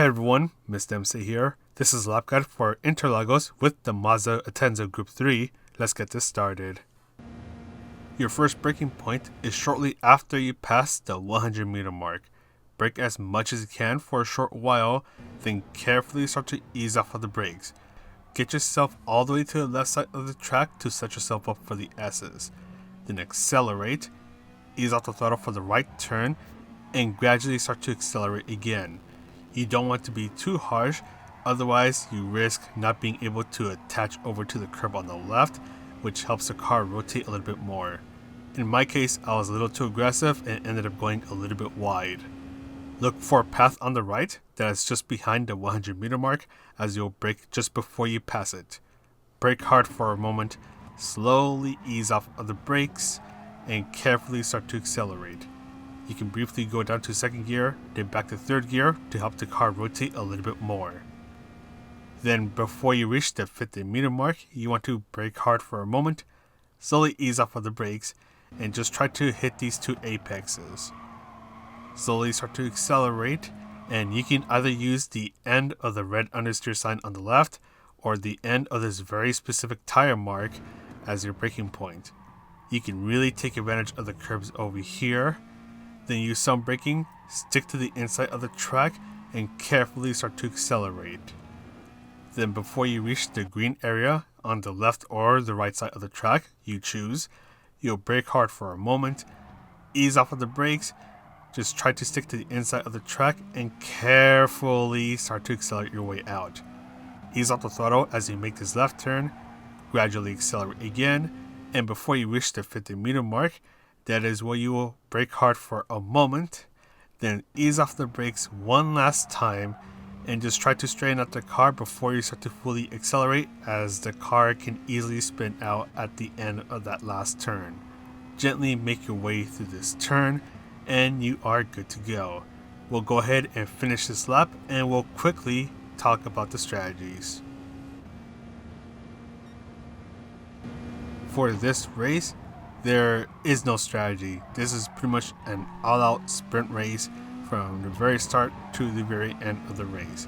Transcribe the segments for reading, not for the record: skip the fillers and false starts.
everyone, Mr. MC here. This is Lap Guide for Interlagos with the Mazda Atenza Group 3. Let's get this started. Your first braking point is shortly after you pass the 100 meter mark. Brake as much as you can for a short while, then carefully start to ease off of the brakes. Get yourself all the way to the left side of the track to set yourself up for the S's. Then accelerate, ease off the throttle for the right turn, and gradually start to accelerate again. You don't want to be too harsh, otherwise you risk not being able to attach over to the curb on the left, which helps the car rotate a little bit more. In my case, I was a little too aggressive and ended up going a little bit wide. Look for a path on the right that is just behind the 100 meter mark, as you'll brake just before you pass it. Brake hard for a moment, slowly ease off of the brakes, and carefully start to accelerate. You can briefly go down to second gear, then back to third gear to help the car rotate a little bit more. Then before you reach the 50 meter mark, you want to brake hard for a moment, slowly ease off of the brakes, and just try to hit these two apexes. Slowly start to accelerate, and you can either use the end of the red understeer sign on the left or the end of this very specific tire mark as your braking point. You can really take advantage of the curbs over here. Then use some braking, stick to the inside of the track, and carefully start to accelerate. Then before you reach the green area on the left or the right side of the track, you choose, you'll brake hard for a moment, ease off of the brakes, just try to stick to the inside of the track, and carefully start to accelerate your way out. Ease off the throttle as you make this left turn, gradually accelerate again, and before you reach the 50 meter mark, that is where you will brake hard for a moment, then ease off the brakes one last time, and just try to straighten out the car before you start to fully accelerate, as the car can easily spin out at the end of that last turn. Gently make your way through this turn, and you are good to go. We'll go ahead and finish this lap, and we'll quickly talk about the strategies. For this race, there is no strategy. This is pretty much an all-out sprint race from the very start to the very end of the race.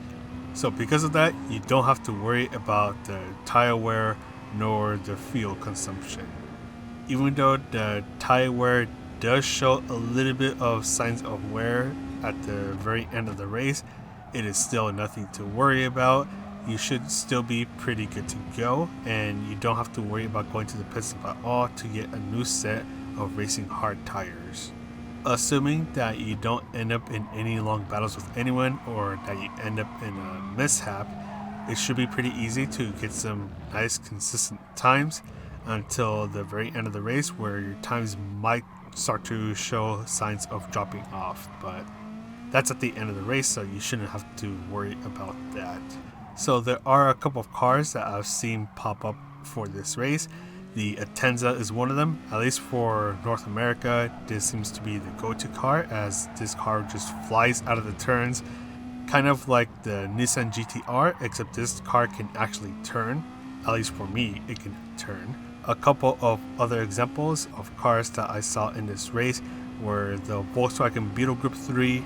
So because of that, you don't have to worry about the tire wear nor the fuel consumption. Even though the tire wear does show a little bit of signs of wear at the very end of the race, it is still nothing to worry about. You should still be pretty good to go, and you don't have to worry about going to the pit stop at all to get a new set of racing hard tires. Assuming that you don't end up in any long battles with anyone, or that you end up in a mishap, it should be pretty easy to get some nice consistent times until the very end of the race, where your times might start to show signs of dropping off, but that's at the end of the race, so you shouldn't have to worry about that. So there are a couple of cars that I've seen pop up for this race. The Atenza is one of them. At least for North America, this seems to be the go-to car, as this car just flies out of the turns, kind of like the Nissan GT-R, except this car can actually turn. At least for me, it can turn. A couple of other examples of cars that I saw in this race were the Volkswagen Beetle Group 3,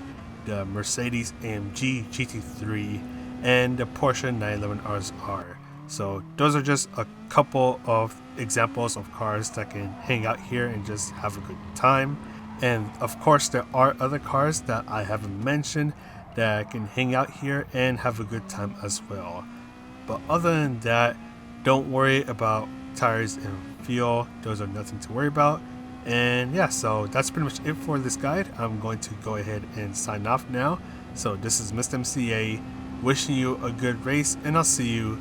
the Mercedes AMG GT3, and the Porsche 911 RSR. So those are just a couple of examples of cars that can hang out here and just have a good time. And of course, there are other cars that I haven't mentioned that can hang out here and have a good time as well. But other than that, don't worry about tires and fuel. Those are nothing to worry about. And yeah, so that's pretty much it for this guide. I'm going to go ahead and sign off now. So this is Mr. MCA, wishing you a good race, and I'll see you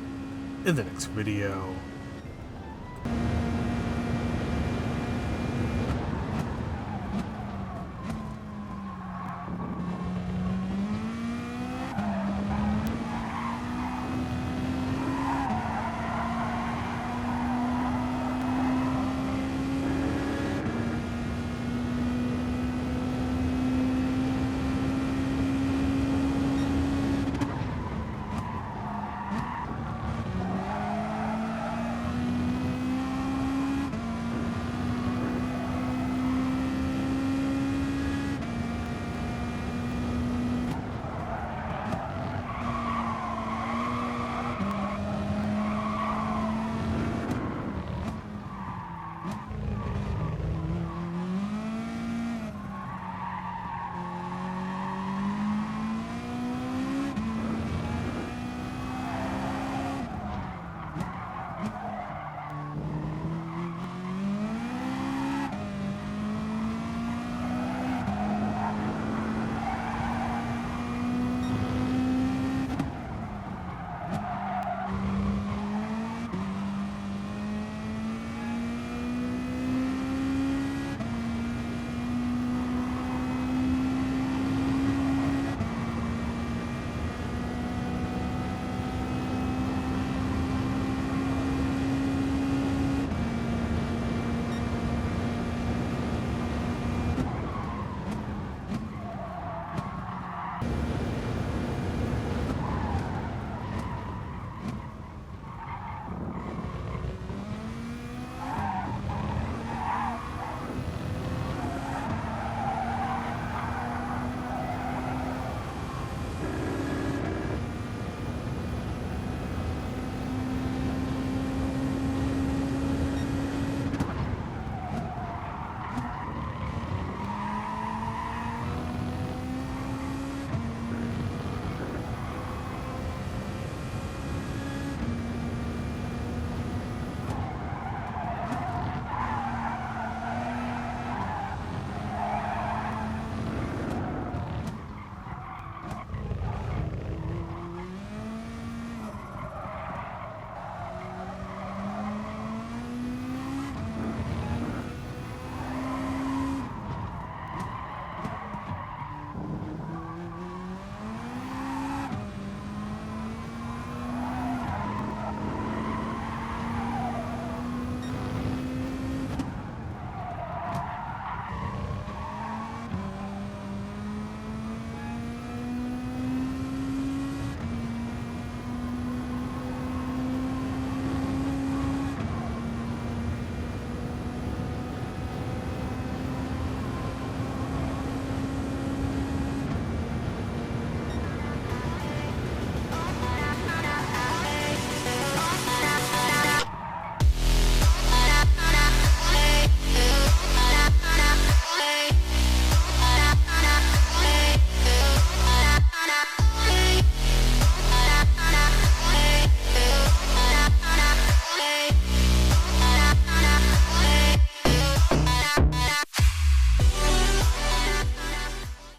in the next video.